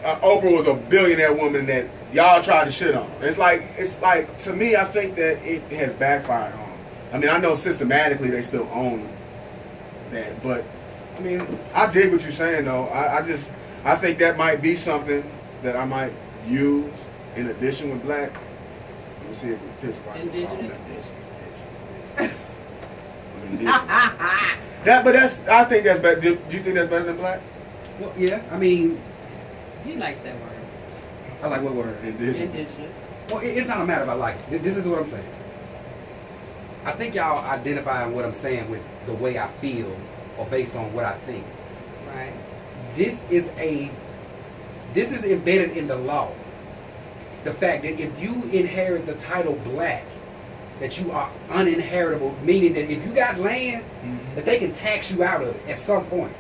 Speaker 3: Oprah was a billionaire woman that y'all tried to shit on. It's like to me, I think that it has backfired on. I mean, I know systematically they still own that, but I mean, I dig what you're saying though. I think that might be something that I might use in addition with black. Let me see if it pisses right.
Speaker 1: Indigenous.
Speaker 3: I think that's better. Do you think that's better than black?
Speaker 2: Well, yeah, I mean,
Speaker 1: He likes that word.
Speaker 2: I like what word?
Speaker 1: Indigenous.
Speaker 2: Well, it's not a matter about like. This is what I'm saying. I think y'all identifying what I'm saying with the way I feel or based on what I think.
Speaker 1: Right.
Speaker 2: This is embedded in the law. The fact that if you inherit the title black, that you are uninheritable, meaning that if you got land, that they can tax you out of it at some point.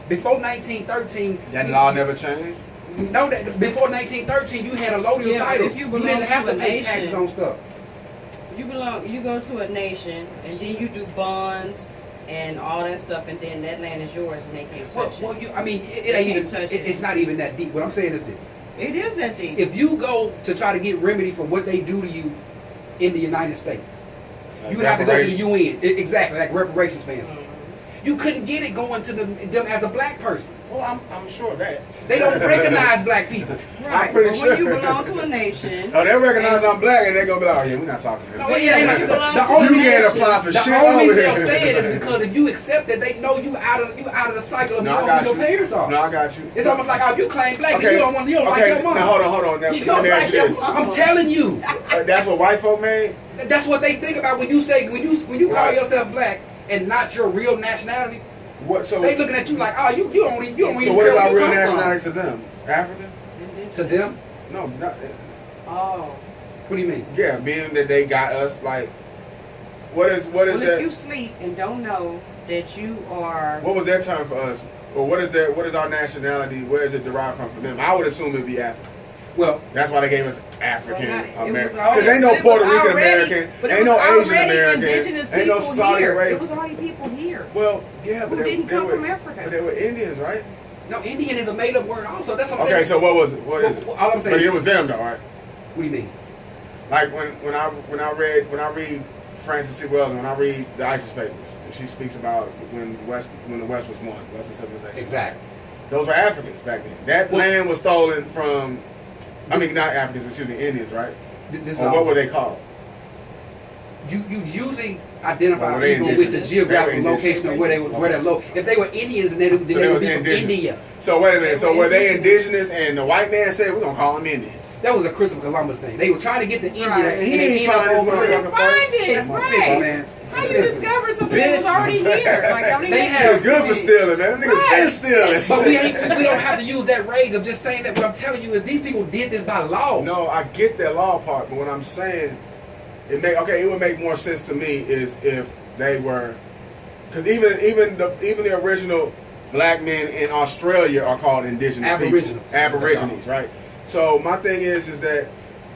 Speaker 2: Before 1913,
Speaker 3: That law never changed.
Speaker 2: No, that before 1913, you had a lodial
Speaker 1: Yeah, but
Speaker 2: title.
Speaker 1: if you
Speaker 2: You
Speaker 1: belong
Speaker 2: didn't have
Speaker 1: to
Speaker 2: to
Speaker 1: a
Speaker 2: pay
Speaker 1: nation-
Speaker 2: taxes on stuff.
Speaker 1: You go to a nation and then you do bonds and all that stuff, and then that land is yours, and they can't touch
Speaker 2: Well,
Speaker 1: it.
Speaker 2: I mean, it ain't even.
Speaker 1: Touch it.
Speaker 2: It's not even that deep. What I'm saying is this:
Speaker 1: It is that deep.
Speaker 2: if you go to try to get remedy for what they do to you in the United States, you would have to go to the UN. Exactly, like reparations fans. You couldn't get it going to them as a black person.
Speaker 3: Well, I'm sure of that.
Speaker 2: They don't recognize black people.
Speaker 1: Right.
Speaker 3: I'm pretty
Speaker 1: but
Speaker 3: sure.
Speaker 1: when you belong to a nation,
Speaker 3: Oh, they recognize I'm black and they're gonna be like, oh yeah, we're not talking to
Speaker 2: No,
Speaker 3: him.
Speaker 2: it ain't like
Speaker 1: You
Speaker 2: the
Speaker 1: belong to
Speaker 2: only
Speaker 1: a
Speaker 3: You can't
Speaker 1: nation.
Speaker 3: apply for
Speaker 2: The
Speaker 3: shit
Speaker 2: only
Speaker 3: over
Speaker 2: reason they'll
Speaker 3: here.
Speaker 2: say it is because if you accept that, they know you out of the cycle of
Speaker 3: No, I
Speaker 2: knowing
Speaker 3: got
Speaker 2: who
Speaker 3: you.
Speaker 2: your parents are.
Speaker 3: No, I got you.
Speaker 2: It's almost like if you claim black, and you don't like your mom.
Speaker 3: Now hold on. Now,
Speaker 1: You
Speaker 3: let me
Speaker 1: don't
Speaker 3: ask
Speaker 1: like
Speaker 3: you
Speaker 1: your
Speaker 3: this.
Speaker 1: mom.
Speaker 2: I'm telling you,
Speaker 3: That's what white folk made.
Speaker 2: that's what they think about when you say when you call
Speaker 3: Right.
Speaker 2: yourself black and not your real nationality.
Speaker 3: What? So
Speaker 2: They looking at you like, oh, you don't even.
Speaker 3: So what is our
Speaker 2: care
Speaker 3: real
Speaker 2: where you come
Speaker 3: nationality to them? African?
Speaker 2: from. To them?
Speaker 3: No, not.
Speaker 1: oh.
Speaker 2: What do you mean?
Speaker 3: Yeah, being that they got us like. What is
Speaker 1: Well, if
Speaker 3: that?
Speaker 1: you sleep and don't know that you are,
Speaker 3: What was their term for us? Or what is our nationality? Where is it derived from them? I would assume it'd be African.
Speaker 2: Well,
Speaker 3: That's why they gave us African
Speaker 1: Well, not- it was
Speaker 3: American.
Speaker 1: already-
Speaker 3: Because ain't no
Speaker 1: but it was
Speaker 3: Puerto Rican
Speaker 1: already-
Speaker 3: American,
Speaker 1: but it
Speaker 3: ain't no
Speaker 1: was
Speaker 3: Asian
Speaker 1: already
Speaker 3: American,
Speaker 1: indigenous
Speaker 3: ain't no
Speaker 1: people
Speaker 3: Saudi
Speaker 1: here.
Speaker 3: Arabian.
Speaker 1: It was already people here.
Speaker 3: Well, yeah, but
Speaker 1: Who
Speaker 3: they,
Speaker 1: didn't
Speaker 3: they
Speaker 1: come
Speaker 3: were,
Speaker 1: from Africa.
Speaker 3: But they were Indians, right?
Speaker 2: no, Indian is a made up word also. That's what I'm
Speaker 3: Okay,
Speaker 2: saying.
Speaker 3: so what was it? What is it?
Speaker 2: All I'm saying.
Speaker 3: But it was them though, right?
Speaker 2: What do you mean?
Speaker 3: Like when I read Francis C. Wells and when I read the ISIS papers, and she speaks about when the West was one, Western civilization.
Speaker 2: Exactly.
Speaker 3: Those were Africans back then. That
Speaker 2: Well-
Speaker 3: land was stolen from, I mean not Africans, but excuse me, Indians, right?
Speaker 2: This is
Speaker 3: Or
Speaker 2: all-
Speaker 3: what were they called?
Speaker 2: You usually identify
Speaker 3: Well, they
Speaker 2: people with the
Speaker 3: indigenous.
Speaker 2: geographical
Speaker 3: They were
Speaker 2: location of where they're located. If they were Indians, then they would
Speaker 3: they
Speaker 2: be
Speaker 3: was
Speaker 2: from
Speaker 3: indigenous.
Speaker 2: India.
Speaker 3: So wait a minute.
Speaker 1: They
Speaker 3: So
Speaker 1: were
Speaker 3: were they
Speaker 1: indigenous.
Speaker 3: indigenous and the white man said we're gonna call them Indians?
Speaker 2: That was a Christopher Columbus thing. They were trying to get to India,
Speaker 1: Right.
Speaker 2: and
Speaker 3: He
Speaker 2: they
Speaker 3: didn't
Speaker 2: ended up
Speaker 3: find his
Speaker 2: over
Speaker 3: motherfucker
Speaker 2: there.
Speaker 3: first.
Speaker 1: Find it,
Speaker 2: That's my
Speaker 1: right?
Speaker 2: picture, man.
Speaker 1: How you
Speaker 2: Listen,
Speaker 1: discover something that was already here? Like, I mean,
Speaker 2: They
Speaker 3: It
Speaker 2: have-
Speaker 3: was good for stealing, man. Them niggas
Speaker 1: Right.
Speaker 3: been stealing.
Speaker 2: But we don't have to use that rage of just saying that. What I'm telling you is these people did this by law.
Speaker 3: No, I get that law part, but what I'm saying, it would make more sense to me is if they were, because even the original black men in Australia are called indigenous
Speaker 2: Aboriginals.
Speaker 3: people. Aborigines, right? So my thing is that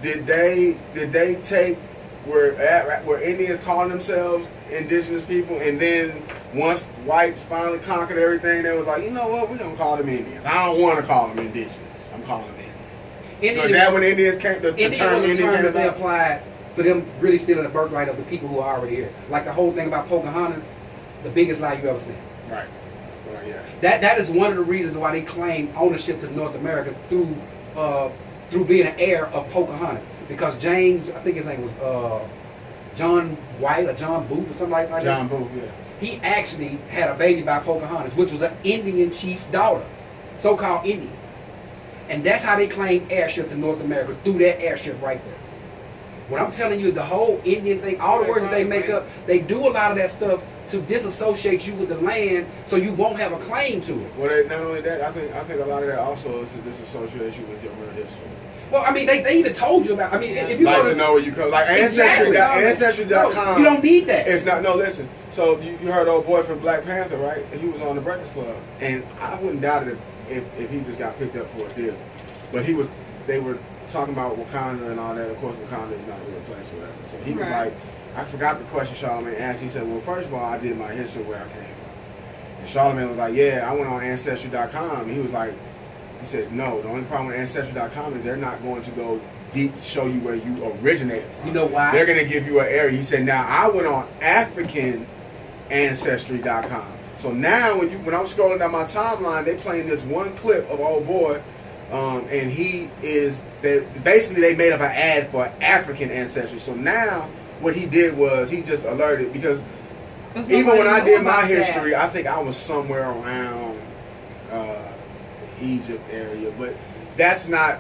Speaker 3: did they take where Indians calling themselves indigenous people, and then once whites finally conquered everything, they was like, you know what, we're gonna call them Indians. I don't want to call them indigenous. I'm calling them Indians. So is that when Indians came, the
Speaker 2: Indian
Speaker 3: term
Speaker 2: was a
Speaker 3: Indian
Speaker 2: term
Speaker 3: came
Speaker 2: that they
Speaker 3: about?
Speaker 2: applied for them really stealing the birthright of the people who are already here. Like the whole thing about Pocahontas, the biggest lie you ever seen.
Speaker 3: Right. Yeah.
Speaker 2: That is one of the reasons why they claim ownership to North America through being an heir of Pocahontas. Because James, I think his name was John White or John Booth or something like that.
Speaker 3: John Booth, yeah.
Speaker 2: He actually had a baby by Pocahontas, which was an Indian chief's daughter, so-called Indian. And that's how they claim heirship to North America, through that heirship right there. What I'm telling you, the whole Indian thing, all the words that they make up, they do a lot of that stuff to disassociate you with the land so you won't have a claim to it.
Speaker 3: Well, not only that, I think a lot of that also is to disassociate you with your real history.
Speaker 2: Well, I mean, they even told you about. I mean, if you
Speaker 3: Like
Speaker 2: go
Speaker 3: to know where you come, like
Speaker 2: Exactly.
Speaker 3: Ancestry.com.
Speaker 2: No, you don't need that.
Speaker 3: It's not. No, listen. So you heard old boy from Black Panther, right? He was on the Breakfast Club, and I wouldn't doubt it if he just got picked up for a deal. But they were talking about Wakanda and all that. Of course, Wakanda is not a real place or whatever. So he was like, I forgot the question Charlamagne asked. He said, well, first of all, I did my history where I came from. And Charlamagne was like, yeah, I went on Ancestry.com. And he was like, he said, no, the only problem with Ancestry.com is they're not going to go deep to show you where you originated from.
Speaker 2: You know why?
Speaker 3: They're going to give you an area. He said, now, I went on African Ancestry.com. So now when I'm scrolling down my timeline, they playing this one clip of old boy, and basically they made up an ad for African ancestry. So now what he did was he just alerted, because even when I did my history, I think I was somewhere around Egypt area, but that's not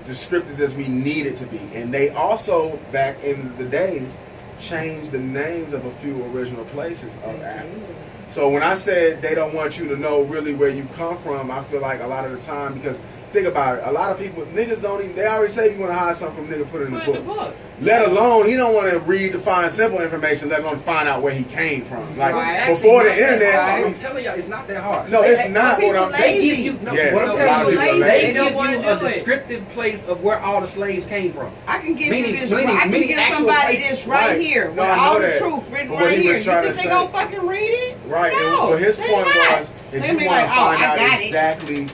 Speaker 3: descriptive as we need it to be. And they also, back in the days, changed the names of a few original places of Africa. So when I said they don't want you to know really where you come from, I feel like a lot of the time, because think about it. A lot of people, niggas don't even, they already say if you want to hide something from a nigga, put it in the
Speaker 1: Put in
Speaker 3: book.
Speaker 1: the book.
Speaker 3: Let alone, he don't want to read to find simple information, let alone find out where he came from. Like,
Speaker 1: Right.
Speaker 3: before the
Speaker 2: Actually, not that
Speaker 3: internet,
Speaker 2: hard. I'm telling y'all, it's not that hard.
Speaker 3: no, it's not
Speaker 1: people
Speaker 3: what I'm
Speaker 1: lazy.
Speaker 2: They
Speaker 3: saying.
Speaker 2: give you, no,
Speaker 3: Yes,
Speaker 2: what
Speaker 3: a
Speaker 2: I'm
Speaker 3: lot of
Speaker 2: telling you
Speaker 3: people
Speaker 2: is,
Speaker 3: are
Speaker 2: they
Speaker 3: lazy.
Speaker 1: They don't
Speaker 2: give
Speaker 1: wanna
Speaker 2: you a
Speaker 1: do it.
Speaker 2: descriptive place of where all the slaves came from.
Speaker 1: I can give
Speaker 2: Meaning-
Speaker 1: you this.
Speaker 2: meaning-
Speaker 1: I can
Speaker 2: meaning
Speaker 1: give
Speaker 2: actual
Speaker 1: somebody
Speaker 2: places.
Speaker 1: this right
Speaker 3: Right.
Speaker 1: here
Speaker 3: No,
Speaker 1: with
Speaker 3: I know
Speaker 1: all the
Speaker 3: that.
Speaker 1: truth written
Speaker 3: But what
Speaker 1: right
Speaker 3: he
Speaker 1: here.
Speaker 3: was
Speaker 1: You
Speaker 3: trying
Speaker 1: think
Speaker 3: to
Speaker 1: they
Speaker 3: say-
Speaker 1: gonna fucking read it?
Speaker 3: Right,
Speaker 1: No,
Speaker 3: but his
Speaker 1: they
Speaker 3: point
Speaker 1: not.
Speaker 3: was, if
Speaker 1: They
Speaker 3: you
Speaker 1: be
Speaker 3: want
Speaker 1: like,
Speaker 3: to
Speaker 1: oh,
Speaker 3: find
Speaker 1: I
Speaker 3: out
Speaker 1: got it.
Speaker 3: exactly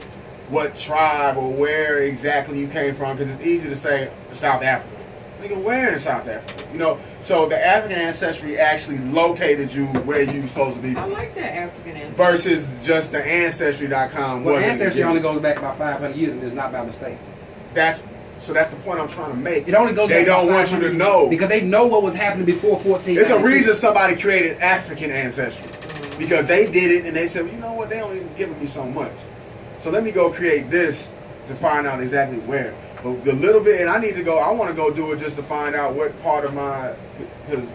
Speaker 3: what tribe or where exactly you came from, because it's easy to say South Africa. Nigga, where in South Africa? You know, so the African ancestry actually located you where you supposed to be
Speaker 1: I
Speaker 3: from.
Speaker 1: like that African ancestry.
Speaker 3: Versus just the Ancestry.com.
Speaker 2: Well,
Speaker 3: wasn't
Speaker 2: ancestry
Speaker 3: given.
Speaker 2: only goes back about 500 years, and it's not by mistake.
Speaker 3: That's the point I'm trying to make.
Speaker 2: It only goes
Speaker 3: They
Speaker 2: back
Speaker 3: don't
Speaker 2: about
Speaker 3: want you to
Speaker 2: 500
Speaker 3: know.
Speaker 2: because they know what was happening before 14.
Speaker 3: It's a reason somebody created African ancestry.
Speaker 1: Mm-hmm.
Speaker 3: Because they did it and they said, well, you know what, they only giving me so much. So let me go create this to find out exactly where. But the little bit, and I want to go do it just to find out what part of my, because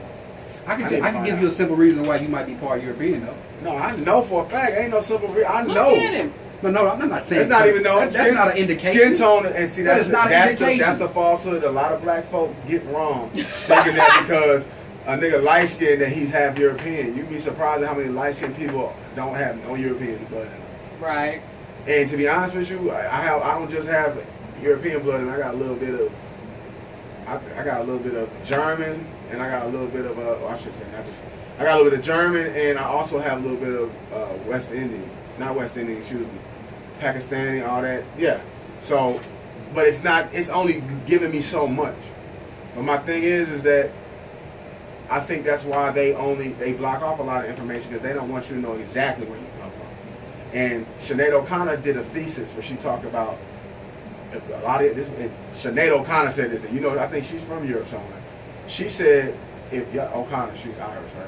Speaker 2: I can give you a simple reason why you might be part European, though.
Speaker 3: no, I know for a fact, ain't no simple reason. I
Speaker 1: Look
Speaker 3: know.
Speaker 1: at him.
Speaker 2: No, I'm not saying
Speaker 3: That's not even
Speaker 2: that's not an indication.
Speaker 3: Skin tone, and see,
Speaker 2: That
Speaker 3: that's
Speaker 2: is not an
Speaker 3: that's
Speaker 2: indication.
Speaker 3: the falsehood. A lot of black folk get wrong, thinking that because a nigga light skinned that he's half European. You'd be surprised at how many light skinned people don't have no European blood in them.
Speaker 1: Right.
Speaker 3: And to be honest with you, I don't just have European blood, and I got a little bit of I got a little bit of German, and I got a little bit of I should say not just I got a little bit of German, and I also have a little bit of West Indian, not West Indian, excuse me, Pakistani, all that. Yeah. So, but it's only giving me so much. But my thing is that I think that's why they block off a lot of information, because they don't want you to know exactly where you come from. And Sinead O'Connor did a thesis where she talked about a lot of this. Sinead O'Connor said this, and you know, I think she's from Europe somewhere. She said, O'Connor, she's Irish, right?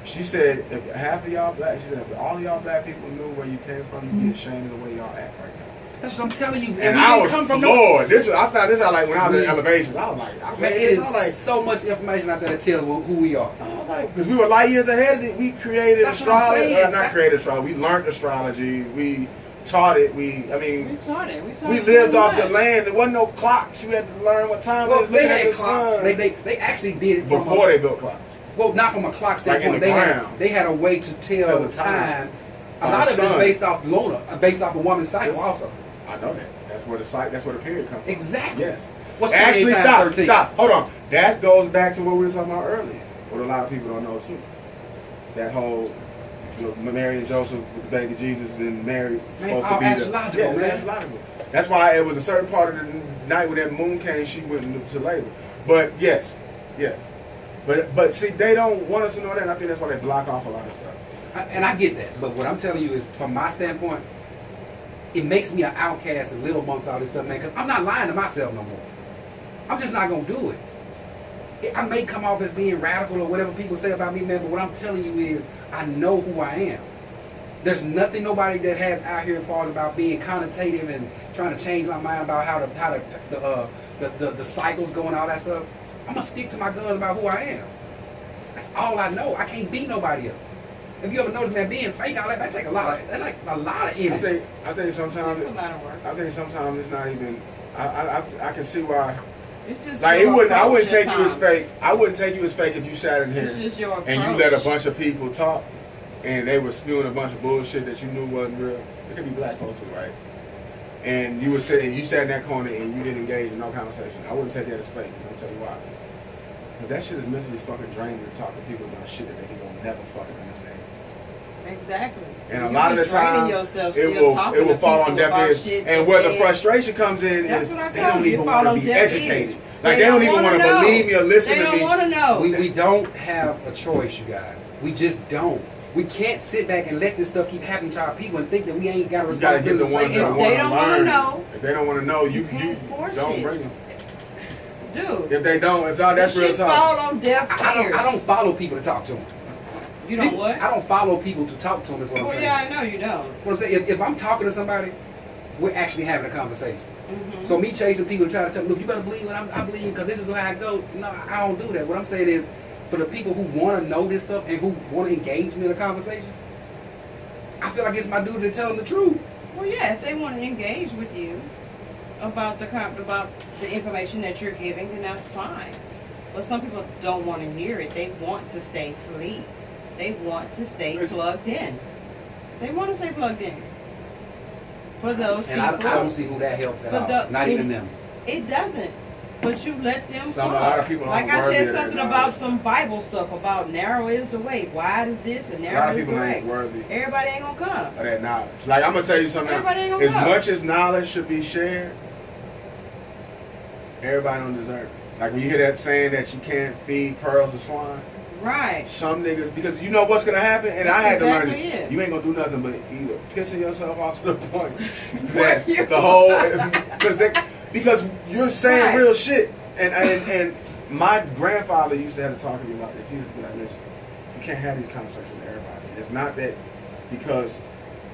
Speaker 3: She said, if half of y'all black, she said, if all of y'all black people knew where you came from, you'd be ashamed of the way y'all act right now.
Speaker 2: That's what I'm telling you.
Speaker 3: And
Speaker 2: we
Speaker 3: I
Speaker 2: didn't
Speaker 3: was
Speaker 2: come from
Speaker 3: floored. I found this out like when I was in Elevations. I was like,
Speaker 2: Man, it is so much information out there to tell who we are.
Speaker 3: I was like, because we were light years ahead of it. We created
Speaker 2: That's what I'm
Speaker 3: astrology.
Speaker 2: saying.
Speaker 3: Not created astrology. We learned astrology. We taught it.
Speaker 1: We taught it.
Speaker 3: We lived off the land. There wasn't no clocks. You had to learn what time
Speaker 2: Well,
Speaker 3: it was.
Speaker 2: they
Speaker 3: Looking at
Speaker 2: had
Speaker 3: the
Speaker 2: clocks.
Speaker 3: sun.
Speaker 2: They actually did it from
Speaker 3: Before they built clocks.
Speaker 2: Well, not from a clock
Speaker 3: Like in
Speaker 2: standpoint.
Speaker 3: the
Speaker 2: They
Speaker 3: ground.
Speaker 2: had a way to tell
Speaker 3: the time.
Speaker 2: A lot of it's
Speaker 3: sun.
Speaker 2: based off lunar, based off a woman's cycle
Speaker 3: Yes.
Speaker 2: also.
Speaker 3: I know that. That's where the period comes from.
Speaker 2: Exactly.
Speaker 3: Yes.
Speaker 2: What's
Speaker 3: Actually,
Speaker 2: 28 times 13?
Speaker 3: stop. Hold on. That goes back to what we were talking about earlier. What a lot of people don't know too. That whole, Mary and Joseph with the baby Jesus and Mary supposed to
Speaker 2: all
Speaker 3: be
Speaker 2: astrological,
Speaker 3: it's
Speaker 2: man.
Speaker 3: astrological. That's why it was a certain part of the night when that moon came, she went into labor. But yes. But see, they don't want us to know that, and I think that's why they block off a lot of stuff.
Speaker 2: And I get that. But what I'm telling you is, from my standpoint, it makes me an outcast and little amongst all this stuff, man. Because I'm not lying to myself no more. I'm just not going to do it. I may come off as being radical or whatever people say about me, man, but what I'm telling you is, I know who I am. There's nothing nobody that has out here as far as about being connotative and trying to change my mind about how the cycles go and all that stuff. I'm gonna stick to my guns about who I am. That's all I know. I can't be nobody else. If you ever notice, man, being fake, all that take a lot of energy.
Speaker 3: I think sometimes
Speaker 1: It's a lot of work.
Speaker 3: I think sometimes it's not even. I can see why.
Speaker 1: It's just
Speaker 3: Like
Speaker 1: your
Speaker 3: I wouldn't
Speaker 1: approach
Speaker 3: take
Speaker 1: at
Speaker 3: you as
Speaker 1: times.
Speaker 3: fake. I wouldn't take you as fake if you sat in here
Speaker 1: It's just your approach.
Speaker 3: and you let a bunch of people talk, and they were spewing a bunch of bullshit that you knew wasn't real. It could be black folks too, right? And you sat in that corner and you didn't engage in no conversation. I wouldn't take that as fake. I'm gonna tell you why. Because that shit is mentally fucking draining to talk to people about shit that they will never fucking understand.
Speaker 1: Exactly.
Speaker 3: And a
Speaker 1: You
Speaker 3: lot of
Speaker 1: be
Speaker 3: the time,
Speaker 1: draining yourself
Speaker 3: it
Speaker 1: still
Speaker 3: will
Speaker 1: talking to
Speaker 3: fall on
Speaker 1: people
Speaker 3: deaf
Speaker 1: about
Speaker 3: ears.
Speaker 1: shit
Speaker 3: And
Speaker 1: that
Speaker 3: where the
Speaker 1: they-
Speaker 3: frustration comes in
Speaker 1: That's
Speaker 3: is
Speaker 1: what I
Speaker 3: they
Speaker 1: told
Speaker 3: don't
Speaker 1: you,
Speaker 3: even
Speaker 1: it fall
Speaker 3: want to
Speaker 1: on
Speaker 3: be
Speaker 1: deaf
Speaker 3: educated.
Speaker 1: ears.
Speaker 3: Like they don't even
Speaker 1: wanna
Speaker 3: want to
Speaker 1: know.
Speaker 3: believe me or listen
Speaker 1: They
Speaker 3: to
Speaker 1: don't
Speaker 3: me.
Speaker 1: want to know.
Speaker 2: We don't have a choice, you guys. We just don't. We can't sit back and let this stuff keep happening to our people and think that we ain't got a
Speaker 3: You gotta get
Speaker 2: responsibility
Speaker 3: the
Speaker 2: to
Speaker 3: ones
Speaker 2: say
Speaker 3: that
Speaker 1: If
Speaker 2: something.
Speaker 1: they
Speaker 3: want to
Speaker 1: don't wanna
Speaker 3: learn.
Speaker 1: know,
Speaker 3: If they don't want to know, you
Speaker 1: can't force
Speaker 3: don't
Speaker 1: it.
Speaker 3: bring them.
Speaker 1: dude.
Speaker 3: If they don't, if not, that's
Speaker 1: This
Speaker 3: real
Speaker 1: shit
Speaker 3: talk.
Speaker 1: fall on deaf ears.
Speaker 2: I don't follow people to talk to them.
Speaker 1: You know what?
Speaker 2: I don't follow people to talk to them is what I'm
Speaker 1: Well,
Speaker 2: saying.
Speaker 1: yeah, I know you don't.
Speaker 2: What I'm saying, if I'm talking to somebody, we're actually having a conversation.
Speaker 1: Mm-hmm.
Speaker 2: So me chasing people and trying to tell them, look, you better believe what I believe because this is how I go. No, I don't do that. What I'm saying is, for the people who want to know this stuff and who want to engage me in a conversation, I feel like it's my duty to tell them the truth.
Speaker 1: Well, yeah, if they want to engage with you, about the information that you're giving, then that's fine. But some people don't want to hear it. They want to stay asleep. They want to stay plugged in. They want to stay plugged in. For those
Speaker 2: And
Speaker 1: people.
Speaker 2: I don't see who that helps at all. Not even them.
Speaker 1: It doesn't. But you let them
Speaker 3: A lot of people
Speaker 1: like
Speaker 3: aren't
Speaker 1: I
Speaker 3: worthy
Speaker 1: said
Speaker 3: of
Speaker 1: something
Speaker 3: that
Speaker 1: about
Speaker 3: knowledge.
Speaker 1: some Bible stuff about narrow is the way, wide is this, and
Speaker 3: A lot
Speaker 1: narrow
Speaker 3: of
Speaker 1: is the
Speaker 3: people
Speaker 1: way.
Speaker 3: ain't worthy
Speaker 1: Everybody ain't gonna come.
Speaker 3: of that knowledge. Like, I'm gonna tell you something.
Speaker 1: Everybody ain't
Speaker 3: Now.
Speaker 1: gonna
Speaker 3: As
Speaker 1: come.
Speaker 3: much as knowledge should be shared, everybody don't deserve it. Like when you hear that saying that you can't feed pearls to swine.
Speaker 1: Right.
Speaker 3: Some niggas, because you know what's gonna happen, and
Speaker 1: That's
Speaker 3: I had to learn
Speaker 1: exactly
Speaker 3: it.
Speaker 1: it.
Speaker 3: You ain't gonna do nothing but either pissing yourself off to the point that
Speaker 1: You-
Speaker 3: the whole because you're saying
Speaker 1: Right.
Speaker 3: real shit, and my grandfather used to have to talk to me about this. He used to be like, listen, you can't have these conversations with everybody. It's not that because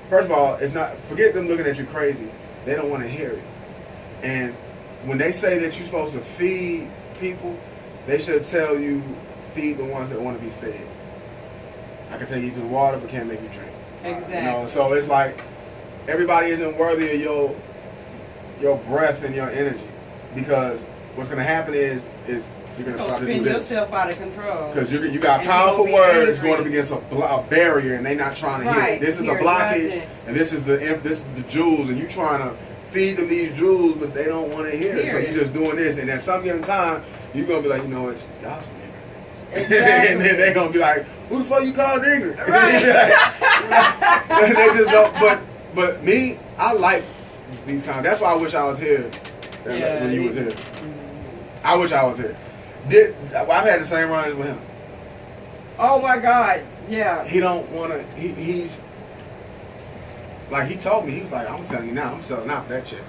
Speaker 3: first of all, it's not. Forget them looking at you crazy. They don't want to hear it, and when they say that you're supposed to feed people, they should tell you. Feed the ones that want to be fed. I can take you to the water, but can't make you drink.
Speaker 1: Exactly.
Speaker 3: You know, so it's like everybody isn't worthy of your breath and your energy, because what's going to happen is you're going to
Speaker 1: So
Speaker 3: start to do
Speaker 1: spin
Speaker 3: this
Speaker 1: yourself out of control.
Speaker 3: because you got
Speaker 1: And you're
Speaker 3: powerful
Speaker 1: gonna be
Speaker 3: words
Speaker 1: angry.
Speaker 3: going up against a barrier, and they're not trying to hear
Speaker 1: Right.
Speaker 3: it. This is the
Speaker 1: Hear
Speaker 3: blockage,
Speaker 1: nothing.
Speaker 3: and this is the jewels, and you trying to feed them these jewels, but they don't want to hear it. So
Speaker 1: Hear
Speaker 3: you're
Speaker 1: it.
Speaker 3: just doing this, and at some given time, you're gonna be like, you know what, y'all some
Speaker 1: Exactly.
Speaker 3: and then they're gonna be like, who the fuck you called ignorant?
Speaker 1: Right.
Speaker 3: They just don't, but me, I like these kind of, that's why I wish I was here when you was here. I wish I was here. I've had the same run with him.
Speaker 1: Oh my God. Yeah.
Speaker 3: He don't wanna, he's, like he told me, he was like, I'm telling you now, I'm selling out for that chick.